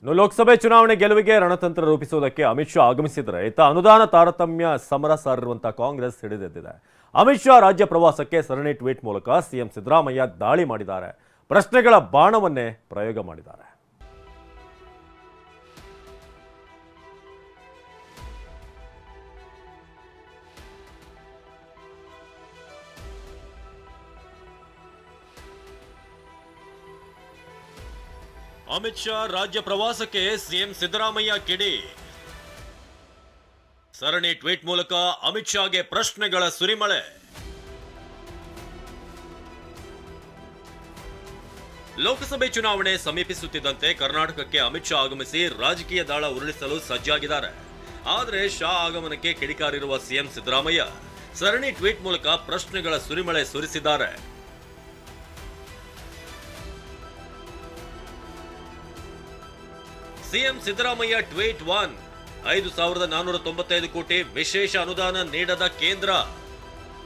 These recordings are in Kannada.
ಲೋಕಸಭೆ ಚುನಾವಣೆ ಗೆಲುವಿಗೆ ರಣತಂತ್ರ ರೂಪಿಸುವುದಕ್ಕೆ ಅಮಿತ್ ಶಾ ಆಗಮಿಸಿದರೆ ಇತ್ತ ಅನುದಾನ ತಾರತಮ್ಯ ಸಮರ ಸಾರಿರುವಂತಹ ಕಾಂಗ್ರೆಸ್ ಹಿಡಿದೆದ್ದಿದೆ. ಅಮಿತ್ ಶಾ ರಾಜ್ಯ ಪ್ರವಾಸಕ್ಕೆ ಸರಣಿ ಟ್ವೀಟ್ ಮೂಲಕ ಸಿಎಂ ಸಿದ್ದರಾಮಯ್ಯ ದಾಳಿ ಮಾಡಿದ್ದಾರೆ. ಪ್ರಶ್ನೆಗಳ ಬಾಣವನ್ನೇ ಪ್ರಯೋಗ ಮಾಡಿದ್ದಾರೆ. ಅಮಿತ್ ಶಾ ರಾಜ್ಯ ಪ್ರವಾಸಕ್ಕೆ ಸಿಎಂ ಸಿದ್ದರಾಮಯ್ಯ ಕಿಡಿ. ಸರಣಿ ಟ್ವೀಟ್ ಮೂಲಕ ಅಮಿತ್ ಶಾಗೆ ಪ್ರಶ್ನೆಗಳ ಸುರಿಮಳೆ. ಲೋಕಸಭೆ ಚುನಾವಣೆ ಸಮೀಪಿಸುತ್ತಿದ್ದಂತೆ ಕರ್ನಾಟಕಕ್ಕೆ ಅಮಿತ್ ಶಾ ಆಗಮಿಸಿ ರಾಜಕೀಯ ದಾಳ ಉರುಳಿಸಲು ಸಜ್ಜಾಗಿದ್ದಾರೆ. ಆದರೆ ಶಾ ಆಗಮನಕ್ಕೆ ಕಿಡಿಕಾರಿರುವ ಸಿಎಂ ಸಿದ್ದರಾಮಯ್ಯ ಸರಣಿ ಟ್ವೀಟ್ ಮೂಲಕ ಪ್ರಶ್ನೆಗಳ ಸುರಿಮಳೆ ಸುರಿಸಿದ್ದಾರೆ. CM Siddaramaiah tweet 1. 5,495 ಕೋಟಿ ವಿಶೇಷ ಅನುದಾನ ನೀಡದ ಕೇಂದ್ರ.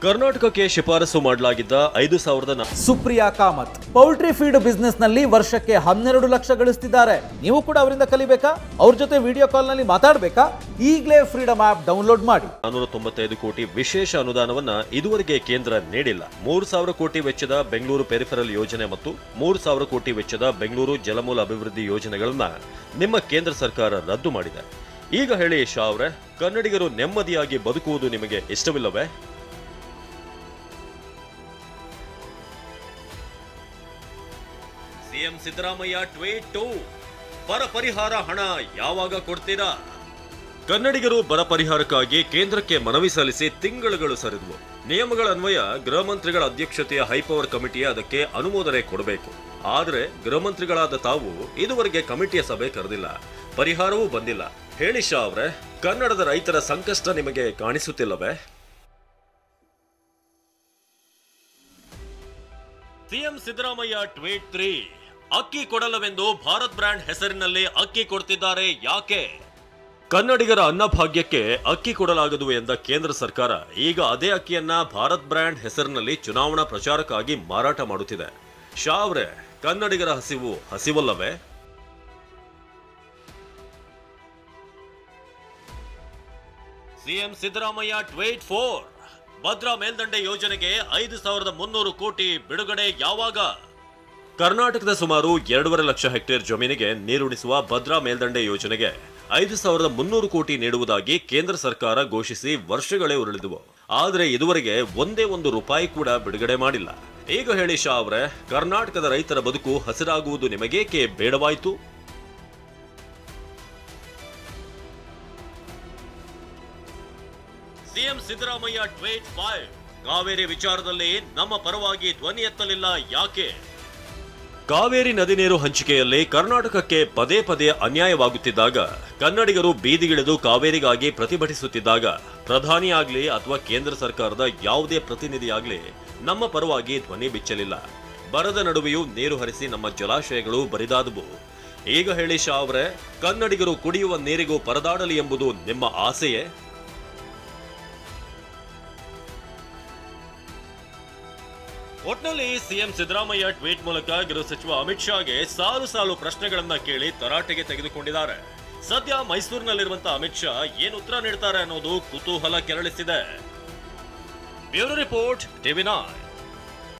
ಕರ್ನಾಟಕಕ್ಕೆ ಶಿಫಾರಸು ಮಾಡಲಾಗಿದ್ದ 5,000 Supriya Kamath poultry feed business ನಲ್ಲಿ ವರ್ಷಕ್ಕೆ 12 ಲಕ್ಷ ಗಳಿಸ್ತಿದ್ದಾರೆ. ನೀವು ಕೂಡ ಅವರಿಂದ ಕಲಿಬೇಕಾ? ಅವ್ರ ಜೊತೆ ವಿಡಿಯೋ ಕಾಲ್ ನಲ್ಲಿ ಮಾತಾಡಬೇಕಾ? ಈಗಲೇ ಫ್ರೀಡಮ್ ಆಪ್ ಡೌನ್ಲೋಡ್ ಮಾಡಿ. 495 ಕೋಟಿ ವಿಶೇಷ ಅನುದಾನವನ್ನ ಇದುವರೆಗೆ ಕೇಂದ್ರ ನೀಡಿಲ್ಲ. 3,000 ಕೋಟಿ ವೆಚ್ಚದ ಬೆಂಗಳೂರು ಪೆರಿಫೆರಲ್ ಯೋಜನೆ ಮತ್ತು 3,000 ಕೋಟಿ ವೆಚ್ಚದ ಬೆಂಗಳೂರು ಜಲಮೂಲ ಅಭಿವೃದ್ಧಿ ಯೋಜನೆಗಳನ್ನ ನಿಮ್ಮ ಕೇಂದ್ರ ಸರ್ಕಾರ ರದ್ದು ಮಾಡಿದೆ. ಈಗ ಹೇಳಿ ಶಾ ಅವರೇ, ಕನ್ನಡಿಗರು ನೆಮ್ಮದಿಯಾಗಿ ಬದುಕುವುದು ನಿಮಗೆ ಇಷ್ಟವಿಲ್ಲವೇ? CM Siddaramaiah tweet 2. ಬರ ಪರಿಹಾರ ಹಣ ಯಾವಾಗ ಕೊಡ್ತೀರಾ? ಕನ್ನಡಿಗರು ಬರ ಪರಿಹಾರಕ್ಕಾಗಿ ಕೇಂದ್ರಕ್ಕೆ ಮನವಿ ಸಲ್ಲಿಸಿ ತಿಂಗಳುಗಳು ಸರಿದವು. ನಿಯಮಗಳ ಅನ್ವಯ ಗೃಹ ಮಂತ್ರಿಗಳ ಅಧ್ಯಕ್ಷತೆಯ ಹೈಪವರ್ ಕಮಿಟಿಯೇ ಅದಕ್ಕೆ ಅನುಮೋದನೆ ಕೊಡಬೇಕು. ಆದರೆ ಗೃಹ ಮಂತ್ರಿಗಳಾದ ತಾವು ಇದುವರೆಗೆ ಕಮಿಟಿಯ ಸಭೆ ಕರೆದಿಲ್ಲ, ಪರಿಹಾರವೂ ಬಂದಿಲ್ಲ. ಹೇಳಿ ಶಾ ಅವರೇ, ಕನ್ನಡದ ರೈತರ ಸಂಕಷ್ಟ ನಿಮಗೆ ಕಾಣಿಸುತ್ತಿಲ್ಲವೇ? CM Siddaramaiah tweet 3. ಅಕ್ಕಿ ಕೊಡಲ್ಲವೆಂದು ಭಾರತ್ ಬ್ರ್ಯಾಂಡ್ ಹೆಸರಿನಲ್ಲಿ ಅಕ್ಕಿ ಕೊಡ್ತಿದ್ದಾರೆ ಯಾಕೆ? ಕನ್ನಡಿಗರ ಅನ್ನಭಾಗ್ಯಕ್ಕೆ ಅಕ್ಕಿ ಕೊಡಲಾಗದು ಎಂದ ಕೇಂದ್ರ ಸರ್ಕಾರ ಈಗ ಅದೇ ಅಕ್ಕಿಯನ್ನ ಭಾರತ್ ಬ್ರ್ಯಾಂಡ್ ಹೆಸರಿನಲ್ಲಿ ಚುನಾವಣಾ ಪ್ರಚಾರಕ್ಕಾಗಿ ಮಾರಾಟ ಮಾಡುತ್ತಿದೆ. ಶಾ ಅವರೇ, ಕನ್ನಡಿಗರ ಹಸಿವು ಹಸಿವಲ್ಲವೇ? CM Siddaramaiah tweet 4. ಭದ್ರಾ ಮೇಲ್ದಂಡೆ ಯೋಜನೆಗೆ 5,300 ಕೋಟಿ ಬಿಡುಗಡೆ ಯಾವಾಗ? ಕರ್ನಾಟಕದ ಸುಮಾರು 2.5 ಲಕ್ಷ ಹೆಕ್ಟೇರ್ ಜಮೀನಿಗೆ ನೀರುಣಿಸುವ ಭದ್ರಾ ಮೇಲ್ದಂಡೆ ಯೋಜನೆಗೆ 5,300 ಕೋಟಿ ನೀಡುವುದಾಗಿ ಕೇಂದ್ರ ಸರ್ಕಾರ ಘೋಷಿಸಿ ವರ್ಷಗಳೇ ಉರುಳಿದವು. ಆದರೆ ಇದುವರೆಗೆ ಒಂದೇ ಒಂದು ರೂಪಾಯಿ ಕೂಡ ಬಿಡುಗಡೆ ಮಾಡಿಲ್ಲ. ಈಗ ಹೇಳಿ ಶಾ ಅವರೇ, ಕರ್ನಾಟಕದ ರೈತರ ಬದುಕು ಹಸಿರಾಗುವುದು ನಿಮಗೇಕೆ ಬೇಡವಾಯಿತು? CM Siddaramaiah tweet 5. ಕಾವೇರಿ ವಿಚಾರದಲ್ಲಿ ನಮ್ಮ ಪರವಾಗಿ ಧ್ವನಿ ಎತ್ತಲಿಲ್ಲ ಯಾಕೆ? ಕಾವೇರಿ ನದಿ ನೀರು ಹಂಚಿಕೆಯಲ್ಲಿ ಕರ್ನಾಟಕಕ್ಕೆ ಪದೇ ಪದೇ ಅನ್ಯಾಯವಾಗುತ್ತಿದ್ದಾಗ, ಕನ್ನಡಿಗರು ಬೀದಿಗಿಳಿದು ಕಾವೇರಿಗಾಗಿ ಪ್ರತಿಭಟಿಸುತ್ತಿದ್ದಾಗ ಪ್ರಧಾನಿಯಾಗ್ಲಿ ಅಥವಾ ಕೇಂದ್ರ ಸರ್ಕಾರದ ಯಾವುದೇ ಪ್ರತಿನಿಧಿಯಾಗ್ಲಿ ನಮ್ಮ ಪರವಾಗಿ ಧ್ವನಿ ಬಿಚ್ಚಲಿಲ್ಲ. ಬರದ ನಡುವೆಯೂ ನೀರು ಹರಿಸಿ ನಮ್ಮ ಜಲಾಶಯಗಳು ಬರಿದಾದವು. ಈಗ ಹೇಳಿ ಶಾ ಅವರೇ, ಕನ್ನಡಿಗರು ಕುಡಿಯುವ ನೀರಿಗೂ ಪರದಾಡಲಿ ಎಂಬುದು ನಿಮ್ಮ ಆಸೆಯೇ? ಒಟ್ನಲ್ಲಿ ಸಿಎಂ ಸಿದ್ದರಾಮಯ್ಯ ಟ್ವೀಟ್ ಮೂಲಕ ಗೃಹ ಸಚಿವ ಅಮಿತ್ ಶಾಗೆ ಸಾಲು ಸಾಲು ಪ್ರಶ್ನೆಗಳನ್ನ ಕೇಳಿ ತರಾಟೆಗೆ ತೆಗೆದುಕೊಂಡಿದ್ದಾರೆ. ಸದ್ಯ ಮೈಸೂರಿನಲ್ಲಿರುವಂತಹ ಅಮಿತ್ ಶಾ ಏನು ಉತ್ತರ ನೀಡ್ತಾರೆ ಅನ್ನೋದು ಕುತೂಹಲ ಕೆರಳಿಸಿದೆ. Bureau report, TV9.